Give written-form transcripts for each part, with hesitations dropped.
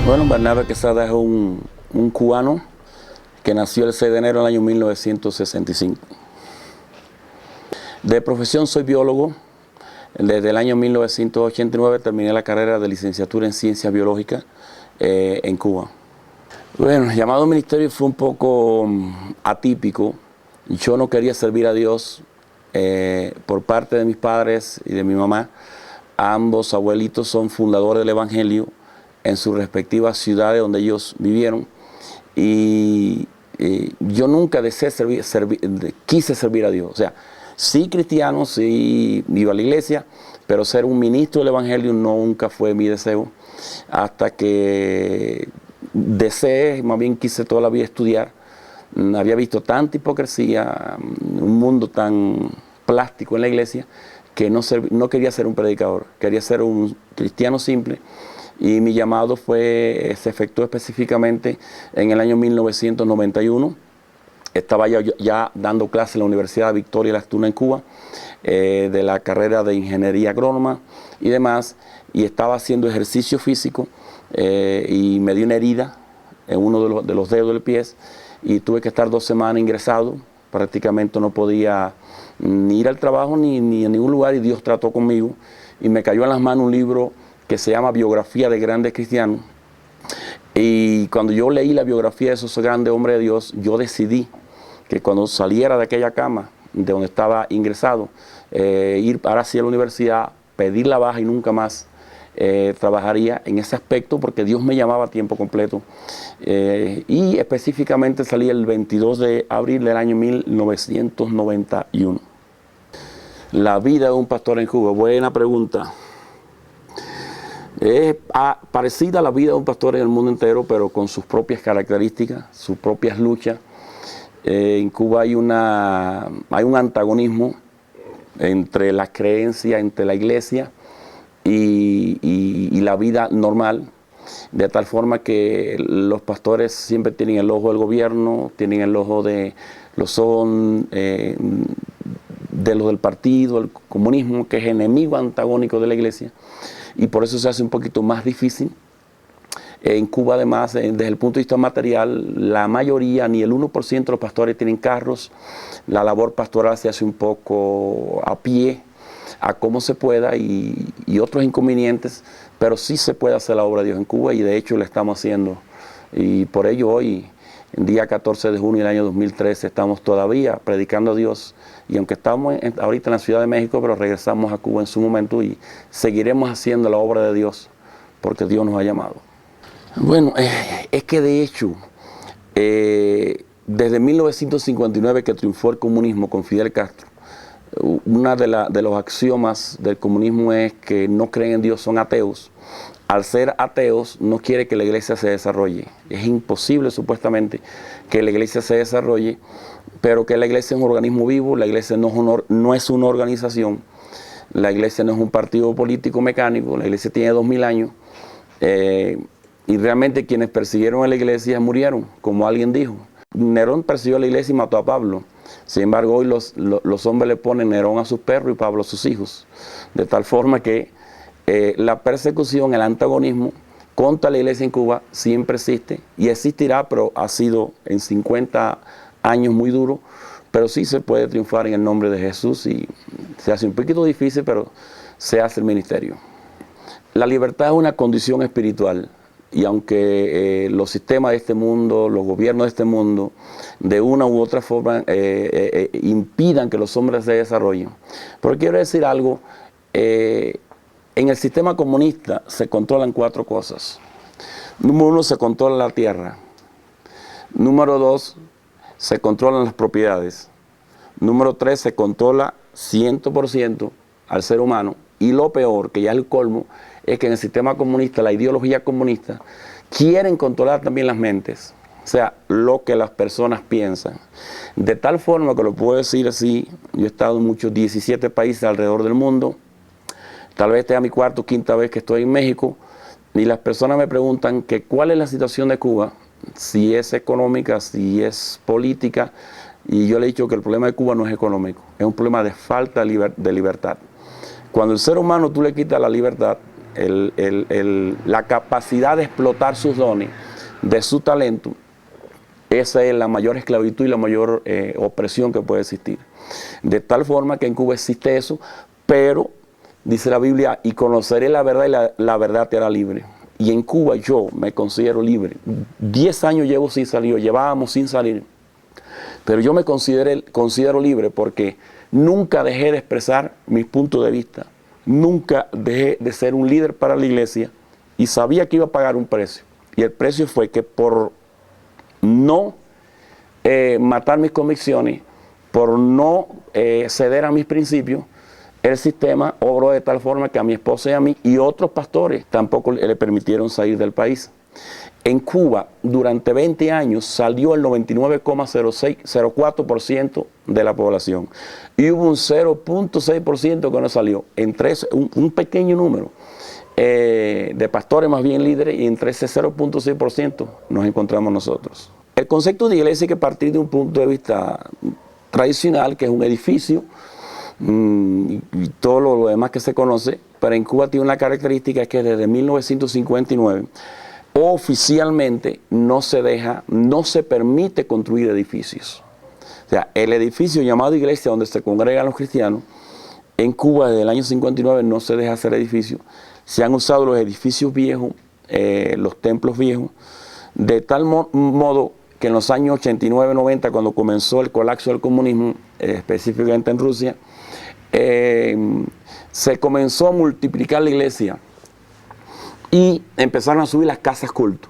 Bueno, Barnabé Quesada es un cubano que nació el 6 de enero del año 1965. De profesión soy biólogo. Desde el año 1989 terminé la carrera de licenciatura en Ciencias Biológicas en Cuba. Bueno, el llamado ministerio fue un poco atípico. Yo no quería servir a Dios por parte de mis padres y de mi mamá. Ambos abuelitos son fundadores del Evangelio en sus respectivas ciudades donde ellos vivieron. Y yo nunca quise servir a Dios. O sea, sí cristiano, sí iba a la iglesia, pero ser un ministro del Evangelio nunca fue mi deseo. Hasta que deseé, más bien quise toda la vida estudiar. Había visto tanta hipocresía, un mundo tan plástico en la iglesia, que no quería ser un predicador, quería ser un cristiano simple. Y mi llamado se efectuó específicamente en el año 1991. Estaba ya dando clases en la Universidad Victoria Las Tunas en Cuba, de la carrera de Ingeniería Agrónoma y demás, y estaba haciendo ejercicio físico y me dio una herida en uno de los dedos del pie y tuve que estar 2 semanas ingresado. Prácticamente no podía ni ir al trabajo ni a ningún lugar, y Dios trató conmigo y me cayó en las manos un libro que se llama Biografía de Grandes Cristianos. Y cuando yo leí la biografía de esos grandes hombres de Dios, yo decidí que cuando saliera de aquella cama de donde estaba ingresado, ir para hacia la universidad, pedir la baja y nunca más trabajaría en ese aspecto, porque Dios me llamaba a tiempo completo. Y específicamente salí el 22 de abril del año 1991. La vida de un pastor en Cuba, buena pregunta. Es parecida a la vida de un pastor en el mundo entero, pero con sus propias características, sus propias luchas. En Cuba hay un antagonismo entre las creencias, entre la iglesia y la vida normal, de tal forma que los pastores siempre tienen el ojo del gobierno, tienen el ojo de los del partido, el comunismo, que es enemigo antagónico de la iglesia. Y por eso se hace un poquito más difícil. En Cuba, además, desde el punto de vista material, la mayoría, ni el 1% de los pastores tienen carros. La labor pastoral se hace un poco a pie, a como se pueda, y otros inconvenientes, pero sí se puede hacer la obra de Dios en Cuba, y de hecho la estamos haciendo. Y por ello hoy, el día 14 de junio del año 2013, estamos todavía predicando a Dios. Y aunque estamos ahorita en la Ciudad de México, pero regresamos a Cuba en su momento y seguiremos haciendo la obra de Dios, porque Dios nos ha llamado. Bueno, es que de hecho, desde 1959 que triunfó el comunismo con Fidel Castro, una de los axiomas del comunismo es que no creen en Dios, son ateos. Al ser ateos, no quiere que la iglesia se desarrolle. Es imposible, supuestamente, que la iglesia se desarrolle, pero que la iglesia es un organismo vivo. La iglesia no es una organización, la iglesia no es un partido político mecánico, la iglesia tiene 2000 años, y realmente quienes persiguieron a la iglesia murieron, como alguien dijo. Nerón persiguió a la iglesia y mató a Pablo. Sin embargo, hoy los hombres le ponen Nerón a sus perros y Pablo a sus hijos, de tal forma que la persecución, el antagonismo contra la iglesia en Cuba siempre existe y existirá, pero ha sido en 50 años muy duro, pero sí se puede triunfar en el nombre de Jesús, y se hace un poquito difícil, pero se hace el ministerio. La libertad es una condición espiritual, y aunque los sistemas de este mundo, los gobiernos de este mundo, de una u otra forma impidan que los hombres se desarrollen, pero quiero decir algo. En el sistema comunista se controlan 4 cosas. Número 1, se controla la tierra. Número 2, se controlan las propiedades. Número 3, se controla 100% al ser humano. Y lo peor, que ya es el colmo, es que en el sistema comunista, la ideología comunista, quieren controlar también las mentes. O sea, lo que las personas piensan. De tal forma que lo puedo decir así, yo he estado en muchos 17 países alrededor del mundo. Tal vez esta es mi 4ª o 5ª vez que estoy en México, y las personas me preguntan que cuál es la situación de Cuba, si es económica, si es política, y yo le he dicho que el problema de Cuba no es económico, es un problema de falta de libertad. Cuando el ser humano tú le quitas la libertad, la capacidad de explotar sus dones, de su talento, esa es la mayor esclavitud y la mayor opresión que puede existir. De tal forma que en Cuba existe eso, pero dice la Biblia, y conoceré la verdad y la verdad te hará libre. Y en Cuba yo me considero libre. 10 años llevo sin salir, llevábamos sin salir. Pero yo me considero libre porque nunca dejé de expresar mis puntos de vista. Nunca dejé de ser un líder para la iglesia y sabía que iba a pagar un precio. Y el precio fue que por no matar mis convicciones, por no ceder a mis principios, el sistema obró de tal forma que a mi esposa y a mí y otros pastores tampoco le permitieron salir del país. En Cuba, durante 20 años, salió el 99,04% de la población. Y hubo un 0,6% que no salió. Entre un pequeño número de pastores más bien líderes, y entre ese 0,6% nos encontramos nosotros. El concepto de iglesia hay que partir de un punto de vista tradicional, que es un edificio, y todo lo demás que se conoce, pero en Cuba tiene una característica, que desde 1959 oficialmente no se permite construir edificios. O sea, el edificio llamado iglesia, donde se congregan los cristianos, en Cuba desde el año 59 no se deja hacer edificios. Se han usado los edificios viejos, los templos viejos, de tal modo que en los años 89-90, cuando comenzó el colapso del comunismo, específicamente en Rusia, se comenzó a multiplicar la iglesia y empezaron a subir las casas culto.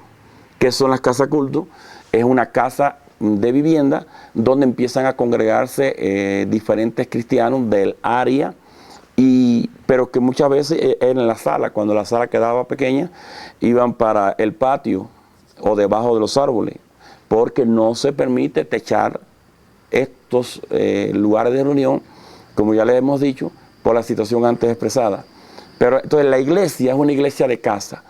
¿Qué son las casas culto? Es una casa de vivienda donde empiezan a congregarse diferentes cristianos del área, pero que muchas veces era en la sala. Cuando la sala quedaba pequeña, iban para el patio o debajo de los árboles, porque no se permite techar estos lugares de reunión, como ya les hemos dicho, por la situación antes expresada. Pero entonces la iglesia es una iglesia de casa,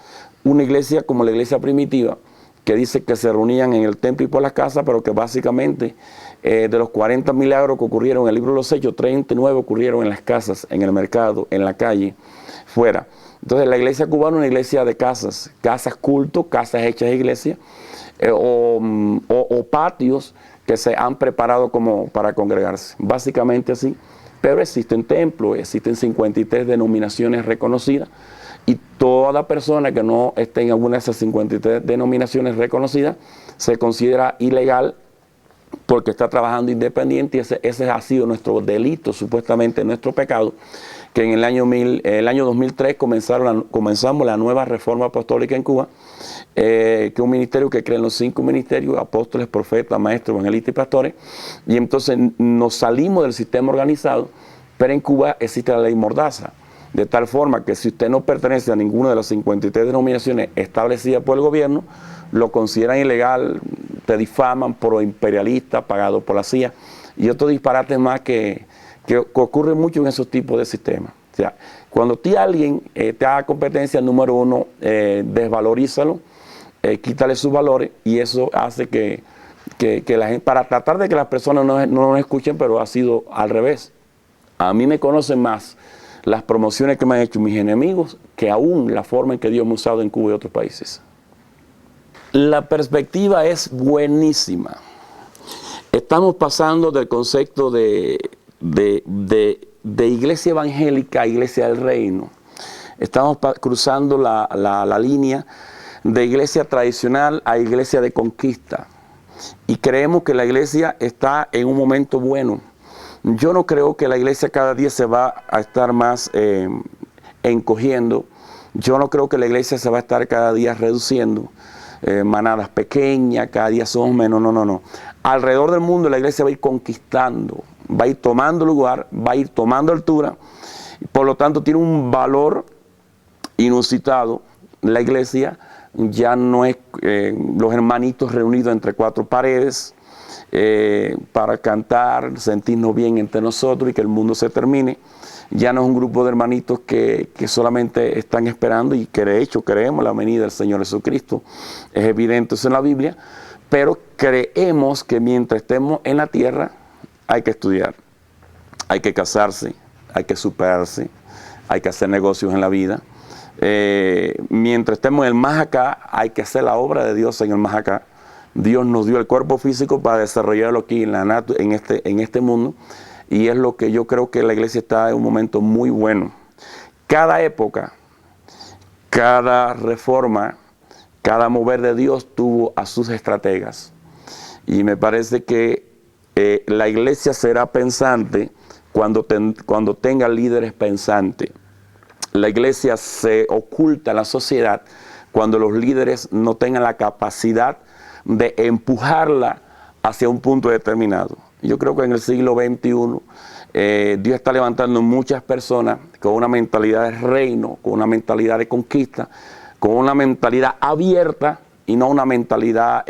una iglesia como la iglesia primitiva, que dice que se reunían en el templo y por las casas, pero que básicamente de los 40 milagros que ocurrieron en el libro de los Hechos, 39 ocurrieron en las casas, en el mercado, en la calle, fuera. Entonces la iglesia cubana es una iglesia de casas, casas culto, casas hechas de iglesia, o patios que se han preparado como para congregarse, básicamente así. Pero existen templos, existen 53 denominaciones reconocidas, y toda persona que no esté en alguna de esas 53 denominaciones reconocidas se considera ilegal porque está trabajando independiente, y ese ha sido nuestro delito, supuestamente nuestro pecado, que en el año 2003 comenzamos la nueva reforma apostólica en Cuba, que es un ministerio que cree en los 5 ministerios: apóstoles, profetas, maestros, evangelistas y pastores. Y entonces nos salimos del sistema organizado, pero en Cuba existe la ley Mordaza, de tal forma que si usted no pertenece a ninguna de las 53 denominaciones establecidas por el gobierno, lo consideran ilegal, te difaman por imperialista, pagado por la CIA, y otros disparates más que ocurre mucho en esos tipos de sistemas. O sea, cuando alguien te haga competencia, número uno, desvalorízalo, quítale sus valores, y eso hace que la gente, para tratar de que las personas no nos escuchen, pero ha sido al revés. A mí me conocen más las promociones que me han hecho mis enemigos que aún la forma en que Dios me ha usado en Cuba y otros países. La perspectiva es buenísima. Estamos pasando del concepto de iglesia evangélica a iglesia del reino. Estamos cruzando la línea de iglesia tradicional a iglesia de conquista. Y creemos que la iglesia está en un momento bueno. Yo no creo que la iglesia cada día se va a estar más encogiendo. Yo no creo que la iglesia se va a estar cada día reduciendo. Manadas pequeñas, cada día somos menos. No. Alrededor del mundo la iglesia va a ir conquistando, va a ir tomando lugar, va a ir tomando altura. Por lo tanto, tiene un valor inusitado. La iglesia ya no es los hermanitos reunidos entre 4 paredes, para cantar, sentirnos bien entre nosotros y que el mundo se termine. Ya no es un grupo de hermanitos que solamente están esperando, y que de hecho creemos la venida del Señor Jesucristo. Es evidente eso en la Biblia, pero creemos que mientras estemos en la tierra hay que estudiar, hay que casarse, hay que superarse, hay que hacer negocios en la vida, Mientras estemos en el más acá, hay que hacer la obra de Dios en el más acá. Dios nos dio el cuerpo físico para desarrollarlo aquí en este mundo, y es lo que yo creo que la iglesia está en un momento muy bueno. Cada época, cada reforma, cada mover de Dios tuvo a sus estrategas, y me parece que la iglesia será pensante cuando tenga líderes pensantes. La iglesia se oculta en la sociedad cuando los líderes no tengan la capacidad de empujarla hacia un punto determinado. Yo creo que en el siglo XXI Dios está levantando muchas personas con una mentalidad de reino, con una mentalidad de conquista, con una mentalidad abierta y no una mentalidad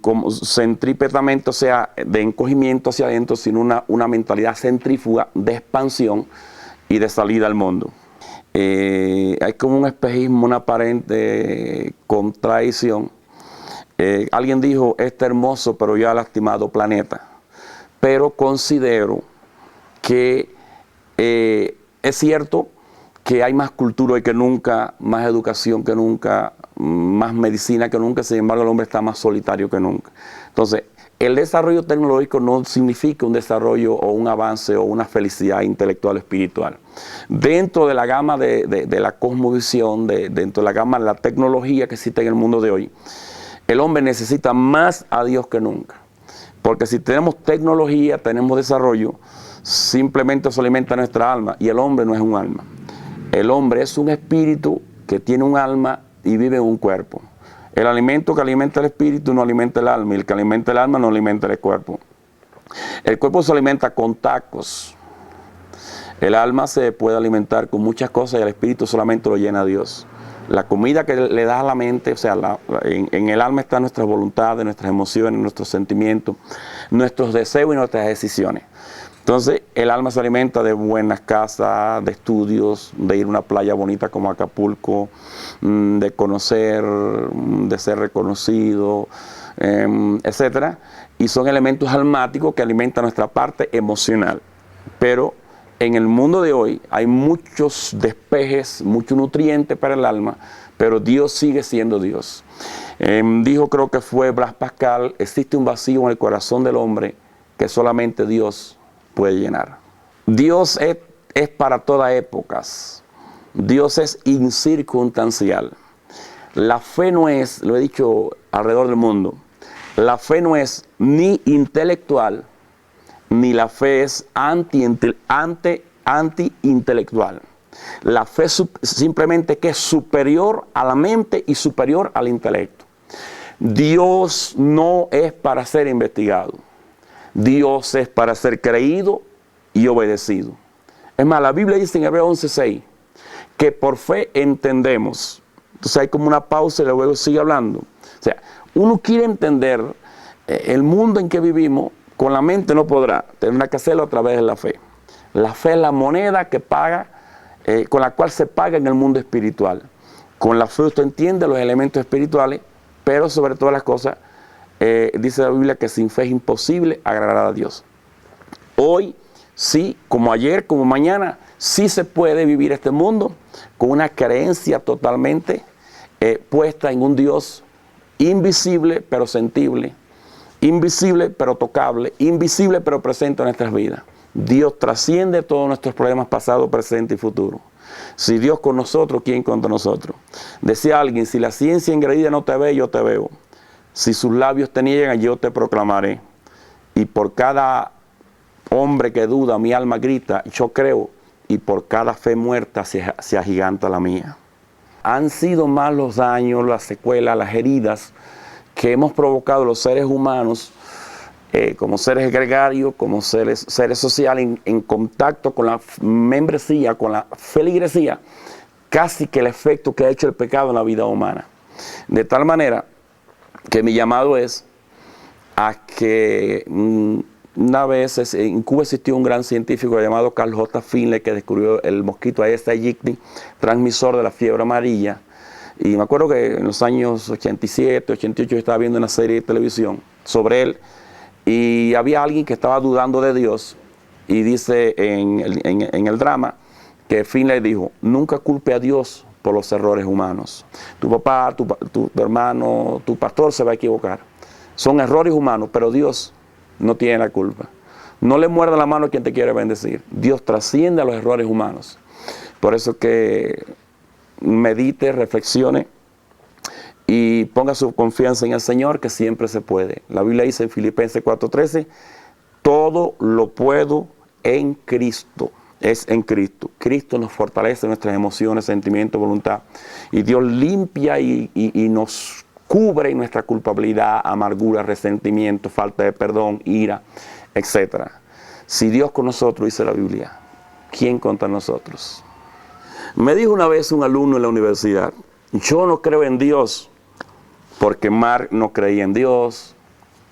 como centrípetamente, o sea, de encogimiento hacia adentro, sino una mentalidad centrífuga de expansión y de salida al mundo. Hay como un espejismo, una aparente contradicción. Alguien dijo, este hermoso pero ya lastimado planeta. Pero considero que es cierto que hay más cultura hoy que nunca, más educación que nunca, más medicina que nunca. Sin embargo, el hombre está más solitario que nunca. Entonces, el desarrollo tecnológico no significa un desarrollo o un avance o una felicidad intelectual o espiritual. Dentro de la gama de la cosmovisión, dentro de la gama de la tecnología que existe en el mundo de hoy, el hombre necesita más a Dios que nunca. Porque si tenemos tecnología, tenemos desarrollo, simplemente se alimenta nuestra alma, y el hombre no es un alma. El hombre es un espíritu que tiene un alma y vive en un cuerpo. El alimento que alimenta el espíritu no alimenta el alma, y el que alimenta el alma no alimenta el cuerpo. El cuerpo se alimenta con tacos. El alma se puede alimentar con muchas cosas y el espíritu solamente lo llena Dios. La comida que le da a la mente, o sea, en el alma están nuestras voluntades, nuestras emociones, nuestros sentimientos, nuestros deseos y nuestras decisiones. Entonces, el alma se alimenta de buenas casas, de estudios, de ir a una playa bonita como Acapulco, de conocer, de ser reconocido, etcétera. Y son elementos almáticos que alimentan nuestra parte emocional. Pero en el mundo de hoy hay muchos despejes, mucho nutriente para el alma, pero Dios sigue siendo Dios. Dijo, creo que fue Blas Pascal, existe un vacío en el corazón del hombre que solamente Dios puede llenar. Dios es para todas épocas. Dios es incircunstancial. La fe no es, lo he dicho alrededor del mundo, la fe no es ni intelectual, ni la fe es anti-intelectual. La fe simplemente que es superior a la mente y superior al intelecto. Dios no es para ser investigado. Dios es para ser creído y obedecido. Es más, la Biblia dice en Hebreos 11:6 que por fe entendemos. Entonces hay como una pausa y luego sigue hablando. O sea, uno quiere entender el mundo en que vivimos, con la mente no podrá, tendrá que hacerlo a través de la fe. La fe es la moneda que paga, con la cual se paga en el mundo espiritual. Con la fe usted entiende los elementos espirituales, pero sobre todas las cosas, dice la Biblia que sin fe es imposible agradar a Dios. Hoy, sí, como ayer, como mañana, sí se puede vivir este mundo con una creencia totalmente puesta en un Dios invisible pero sentible, invisible pero tocable, invisible pero presente en nuestras vidas. Dios trasciende todos nuestros problemas pasados, presentes y futuros. Si Dios con nosotros, ¿quién contra nosotros? Decía alguien, si la ciencia engreída no te ve, yo te veo. Si sus labios te niegan, yo te proclamaré. Y por cada hombre que duda, mi alma grita, yo creo. Y por cada fe muerta se agiganta la mía. Han sido más los daños, las secuelas, las heridas que hemos provocado los seres humanos, como seres gregarios, como seres sociales, en contacto con la membresía, con la feligresía, casi que el efecto que ha hecho el pecado en la vida humana. De tal manera que mi llamado es a que una vez en Cuba existió un gran científico llamado Carl J. Finley que descubrió el mosquito Aedes aegypti, transmisor de la fiebre amarilla. Y me acuerdo que en los años 87, 88 yo estaba viendo una serie de televisión sobre él y había alguien que estaba dudando de Dios y dice en el drama que Finlay dijo, nunca culpe a Dios por los errores humanos. Tu papá, tu hermano, tu pastor se va a equivocar. Son errores humanos, pero Dios no tiene la culpa. No le muerda la mano a quien te quiere bendecir. Dios trasciende a los errores humanos. Por eso que medite, reflexione y ponga su confianza en el Señor, que siempre se puede. La Biblia dice en Filipenses 4:13, todo lo puedo en Cristo. Es en Cristo. Cristo nos fortalece nuestras emociones, sentimientos, voluntad. Y Dios limpia y nos cubre nuestra culpabilidad, amargura, resentimiento, falta de perdón, ira, etc. Si Dios con nosotros, dice la Biblia, ¿quién contra nosotros? Me dijo una vez un alumno en la universidad, yo no creo en Dios porque Marx no creía en Dios,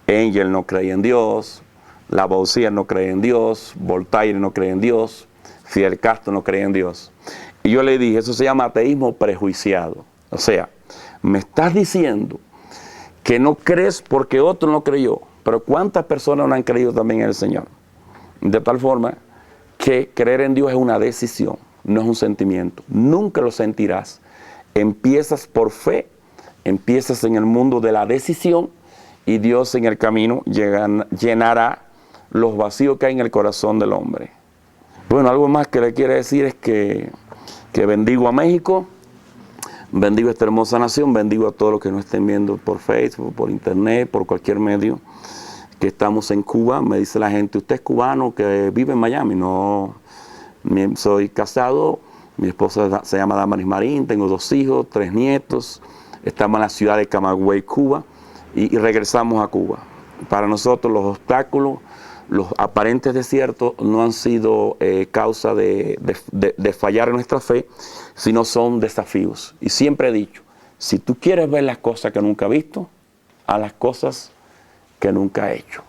Engels no creía en Dios, Lavoisier no creía en Dios, Voltaire no creía en Dios, Fidel Castro no creía en Dios. Y yo le dije, eso se llama ateísmo prejuiciado. O sea, me estás diciendo que no crees porque otro no creyó, pero ¿cuántas personas no han creído también en el Señor? De tal forma que creer en Dios es una decisión, no es un sentimiento. Nunca lo sentirás. Empiezas por fe, empiezas en el mundo de la decisión y Dios en el camino llenará los vacíos que hay en el corazón del hombre. Bueno, algo más que le quiero decir es que bendigo a México, bendigo a esta hermosa nación, bendigo a todos los que nos estén viendo por Facebook, por internet, por cualquier medio, que estamos en Cuba. Me dice la gente, ¿usted es cubano que vive en Miami? No, soy casado, mi esposa se llama Damaris Marín, tengo 2 hijos, 3 nietos, estamos en la ciudad de Camagüey, Cuba, y regresamos a Cuba. Para nosotros los obstáculos, los aparentes desiertos no han sido causa de fallar en nuestra fe, sino son desafíos. Y siempre he dicho, si tú quieres ver las cosas que nunca has visto, haz las cosas que nunca he hecho.